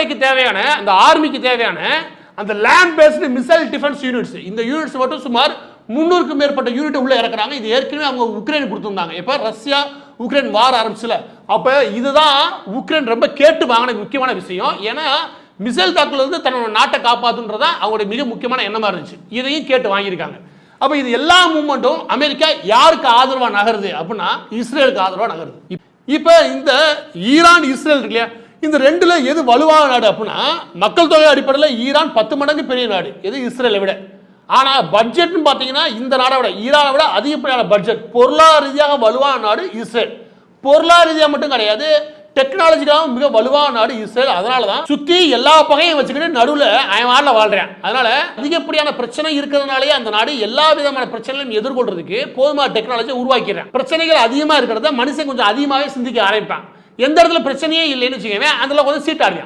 கடற்படைக்கு தேவையான அந்த ஆர்மிக்கு தேவையான அந்த land based missile defence units, இந்த யூனிட்ஸ் மட்டும் சுமார் 300க்கும் மேற்பட்ட யூனிட் உள்ள இறக்குறாங்க. இது ஏற்கனவே அவங்க உக்ரைன் கொடுத்திருந்தாங்க. இப்ப ரஷ்யா உக்ரைன் வார் ஆரம்பிச்சுல, அப்ப இதுதான் உக்ரைன் ரொம்ப கேட்டு வாங்கின முக்கியமான விஷயம். ஏன்னா மிசைல் தாக்குதல் இருந்து தன்னோட நாட்டை காப்பாத்துன்றதா அவங்களுடைய மிக முக்கியமான எண்ணமா இருந்துச்சு. இதையும் கேட்டு வாங்கியிருக்காங்க. அப்ப இது எல்லா மூவ்மெண்ட்டும் அமெரிக்கா யாருக்கு ஆதரவா நகருது அப்படின்னா இஸ்ரேலுக்கு ஆதரவா நகருது. இப்ப இந்த ஈரான் இஸ்ரேல் இருக்கு இல்லையா, இந்த ரெண்டுல எது வலுவான நாடு அப்படின்னா மக்கள் தொகை அடிப்படையில் ஈரான் 10 மடங்கு பெரிய நாடு எது இஸ்ரேலை விட. ஆனா பட்ஜெட்னு பாத்தீங்கன்னா இந்த நாடை விட ஈரானை விட அதிகப்படியான பட்ஜெட். பொருளாதார ரீதியாக வலுவான நாடு இஸ்ரேல். பொருளாதார ரீதியாக மட்டும் கிடையாது, டெக்னாலஜிக்காகவும் மிக வலுவான நாடு இஸ்ரேல். அதனாலதான் சுத்தி எல்லா பகையும் வச்சுக்கிட்டு நடுவில் அவன் வாழ்றேன். அதனால அதிகப்படியான பிரச்சனை இருக்கிறதுனாலே அந்த நாடு எல்லா விதமான பிரச்சனைகளையும் எதிர்கொள்றதுக்கு போதுமான டெக்னாலஜி உருவாக்கிறேன். பிரச்சனைகள் அதிகமா இருக்கிறத மனுஷன் கொஞ்சம் அதிகமாகவே சிந்திக்க ஆரம்பிப்பான். எந்த இடத்துல பிரச்சனையே இல்லைன்னு வச்சுக்கவே அதில் கொஞ்சம் சீட்டாடுவேன்.